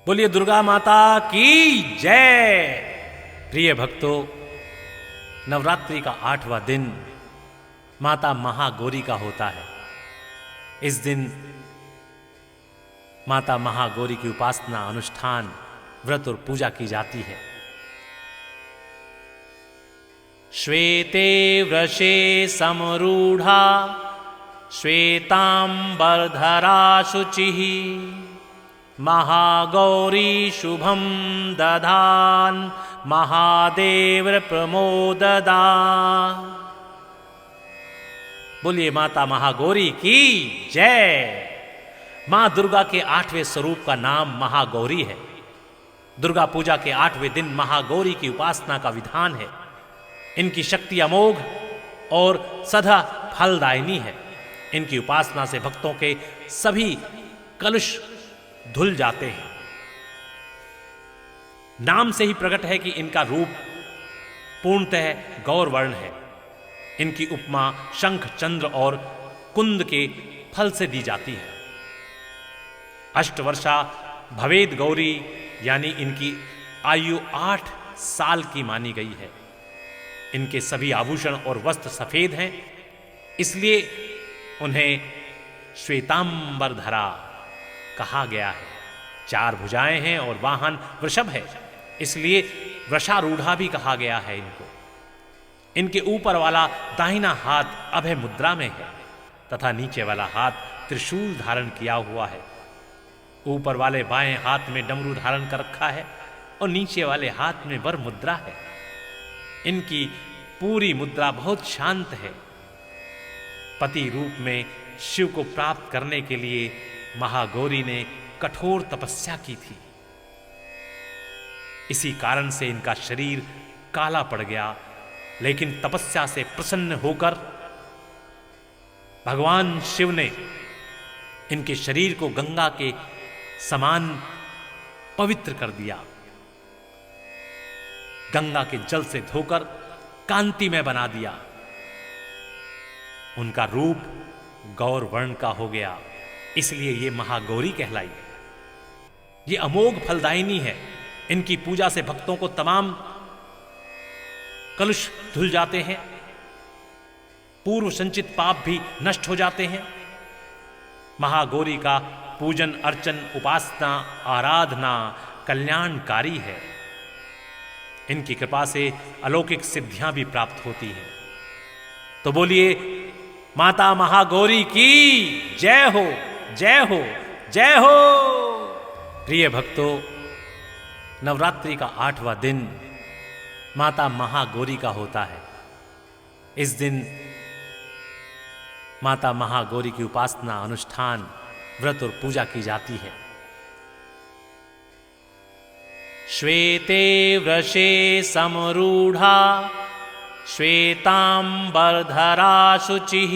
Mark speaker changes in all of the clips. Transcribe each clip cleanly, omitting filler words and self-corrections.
Speaker 1: बोलिए दुर्गा माता की जय। प्रिय भक्तों, नवरात्रि का 8वां दिन माता महागौरी का होता है। इस दिन माता महागौरी की उपासना, अनुष्ठान, व्रत और पूजा की जाती है। श्वेते वृषे समरूढ़ा श्वेतांबरधरा शुचिः महागौरी शुभम दधान महादेव प्रमोददा। बोलिए माता महागौरी की जय। मां दुर्गा के 8वें स्वरूप का नाम महागौरी है। दुर्गा पूजा के 8वें दिन महागौरी की उपासना का विधान है। इनकी शक्ति अमोघ और सदा फलदायिनी है। इनकी उपासना से भक्तों के सभी कलुष धुल जाते हैं। नाम से ही प्रकट है कि इनका रूप पूर्णतः गौर वर्ण है। इनकी उपमा शंख, चंद्र और कुंद के फल से दी जाती है। अष्टवर्षा भवेद गौरी यानी इनकी आयु 8 साल की मानी गई है। इनके सभी आभूषण और वस्त्र सफेद हैं, इसलिए उन्हें श्वेतांबरधरा कहा गया है। 4 भुजाएं हैं और वाहन वृषभ है, इसलिए वृषारूढ़ा भी कहा गया है इनको। इनके ऊपर वाला दाहिना हाथ अभय मुद्रा में है तथा नीचे वाला हाथ त्रिशूल धारण किया हुआ है। ऊपर वाले बाएं हाथ में डमरू धारण कर रखा है और नीचे वाले हाथ में वर मुद्रा है। इनकी पूरी मुद्रा बहुत शांत है। पति रूप में शिव को प्राप्त करने के लिए महागौरी ने कठोर तपस्या की थी। इसी कारण से इनका शरीर काला पड़ गया, लेकिन तपस्या से प्रसन्न होकर भगवान शिव ने इनके शरीर को गंगा के समान पवित्र कर दिया। गंगा के जल से धोकर कांतिमय बना दिया। उनका रूप गौर वर्ण का हो गया, इसलिए ये महागौरी कहलाई। ये अमोघ फलदायिनी है। इनकी पूजा से भक्तों को तमाम कलुष धुल जाते हैं, पूर्व संचित पाप भी नष्ट हो जाते हैं। महागौरी का पूजन, अर्चन, उपासना, आराधना कल्याणकारी है। इनकी कृपा से अलौकिक सिद्धियां भी प्राप्त होती हैं। तो बोलिए माता महागौरी की जय हो, जय हो, जय हो। प्रिय भक्तों, नवरात्रि का 8वां दिन माता महागौरी का होता है। इस दिन माता महागौरी की उपासना, अनुष्ठान, व्रत और पूजा की जाती है। श्वेते वृषे समरूढ़ा श्वेतांबरधरा शुचिः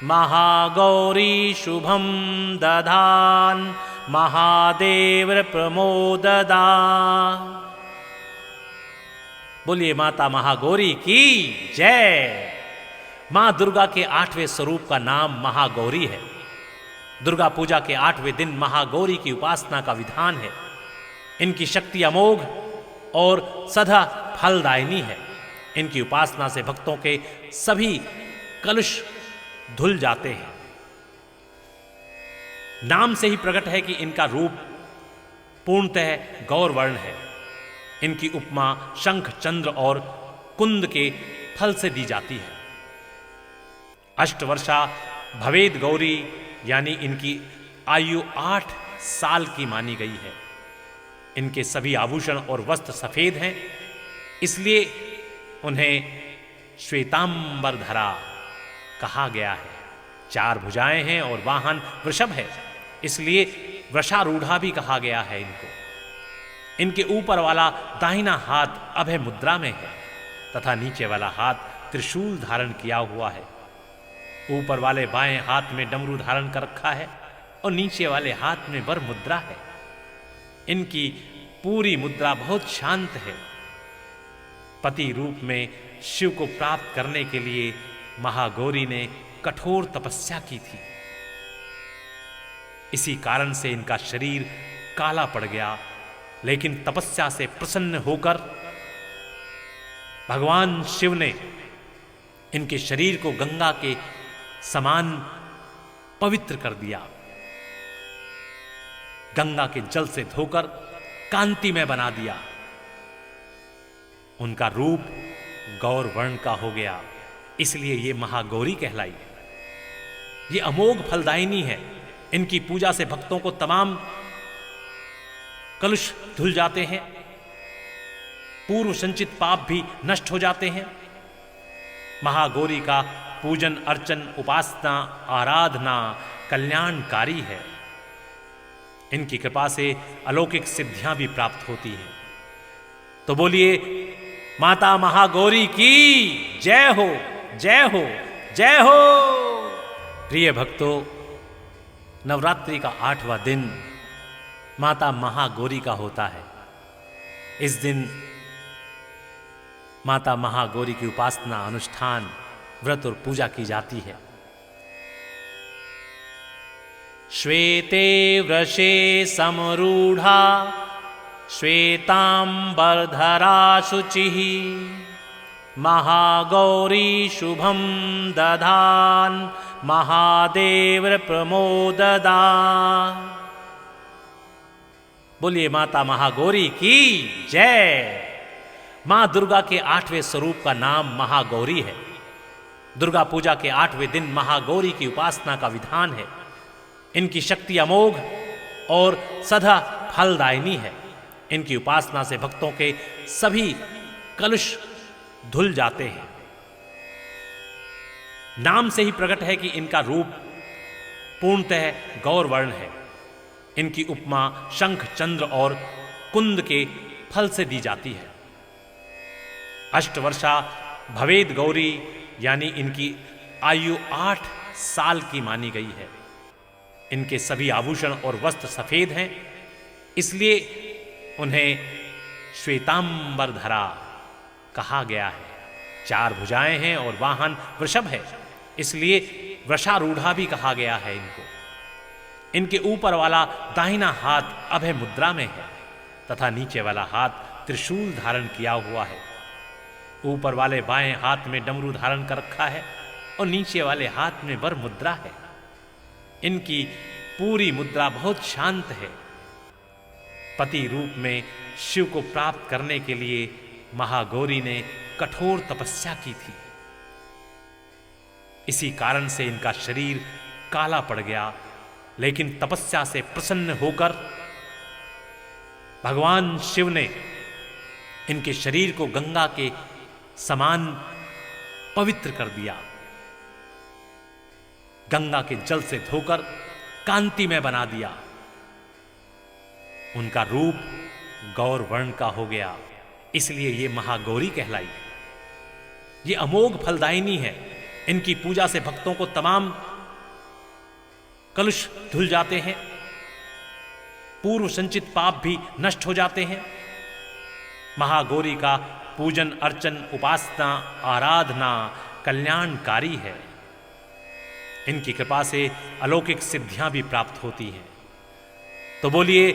Speaker 1: महागौरी शुभम दधान महादेव प्रमोददा। बोलिए माता महागौरी की जय। मां दुर्गा के 8वें स्वरूप का नाम महागौरी है। दुर्गा पूजा के 8वें दिन महागौरी की उपासना का विधान है। इनकी शक्ति अमोघ और सदा फलदायिनी है। इनकी उपासना से भक्तों के सभी कलुष धुल जाते हैं। नाम से ही प्रकट है कि इनका रूप पूर्णतः गौर वर्ण है। इनकी उपमा शंख, चंद्र और कुंद के फल से दी जाती है। अष्टवर्षा भवेद गौरी यानी इनकी आयु 8 साल की मानी गई है। इनके सभी आभूषण और वस्त्र सफेद हैं, इसलिए उन्हें श्वेतांबरधरा कहा गया है। 4 भुजाएं हैं और वाहन वृषभ है, इसलिए वृषारूढ़ा भी कहा गया है इनको। इनके ऊपर वाला दाहिना हाथ अभय मुद्रा में है तथा नीचे वाला हाथ त्रिशूल धारण किया हुआ है। ऊपर वाले बाएं हाथ में डमरू धारण कर रखा है और नीचे वाले हाथ में वर मुद्रा है। इनकी पूरी मुद्रा बहुत शांत है। पति रूप में शिव को प्राप्त करने के लिए महागौरी ने कठोर तपस्या की थी। इसी कारण से इनका शरीर काला पड़ गया, लेकिन तपस्या से प्रसन्न होकर भगवान शिव ने इनके शरीर को गंगा के समान पवित्र कर दिया। गंगा के जल से धोकर कांतिमय बना दिया। उनका रूप गौर वर्ण का हो गया, इसलिए ये महागौरी कहलाई। ये अमोघ फलदायिनी है। इनकी पूजा से भक्तों को तमाम कलुष धुल जाते हैं, पूर्व संचित पाप भी नष्ट हो जाते हैं। महागौरी का पूजन अर्चन उपासना आराधना कल्याणकारी है। इनकी कृपा से अलौकिक सिद्धियां भी प्राप्त होती हैं। तो बोलिए माता महागौरी की जय हो, जय हो, जय हो। प्रिय भक्तों, नवरात्रि का 8वां दिन माता महागौरी का होता है। इस दिन माता महागौरी की उपासना अनुष्ठान व्रत और पूजा की जाती है। श्वेते वृषे समरूढ़ा श्वेतांबरधरा शुचिः महागौरी शुभम दधान महादेव प्रमोददा। बोलिए माता महागौरी की जय। मां दुर्गा के 8वें स्वरूप का नाम महागौरी है। दुर्गा पूजा के 8वें दिन महागौरी की उपासना का विधान है। इनकी शक्ति अमोघ और सदा फलदायिनी है। इनकी उपासना से भक्तों के सभी कलुष धुल जाते हैं। नाम से ही प्रकट है कि इनका रूप पूर्णतः गौर वर्ण है। इनकी उपमा शंख चंद्र और कुंद के फल से दी जाती है। अष्टवर्षा भवेद गौरी यानी इनकी आयु 8 साल की मानी गई है। इनके सभी आभूषण और वस्त्र सफेद हैं, इसलिए उन्हें श्वेतांबरधरा कहा गया है। 4 भुजाएं हैं और वाहन वृषभ है, इसलिए वृषारूढ़ा भी कहा गया है इनको। इनके ऊपर वाला दाहिना हाथ अभय मुद्रा में है तथा नीचे वाला हाथ त्रिशूल धारण किया हुआ है। ऊपर वाले बाएं हाथ में डमरू धारण कर रखा है और नीचे वाले हाथ में वर मुद्रा है। इनकी पूरी मुद्रा बहुत शांत है। पति रूप में शिव को प्राप्त करने के लिए महागौरी ने कठोर तपस्या की थी। इसी कारण से इनका शरीर काला पड़ गया, लेकिन तपस्या से प्रसन्न होकर भगवान शिव ने इनके शरीर को गंगा के समान पवित्र कर दिया। गंगा के जल से धोकर कांतिमय बना दिया। उनका रूप गौर वर्ण का हो गया, इसलिए ये महागौरी कहलाई। ये अमोघ फलदायिनी है। इनकी पूजा से भक्तों को तमाम कलुष धुल जाते हैं, पूर्व संचित पाप भी नष्ट हो जाते हैं। महागौरी का पूजन अर्चन उपासना आराधना कल्याणकारी है। इनकी कृपा से अलौकिक सिद्धियां भी प्राप्त होती हैं। तो बोलिए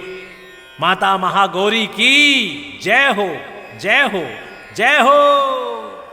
Speaker 1: माता महागौरी की जय हो, जय हो, जय हो।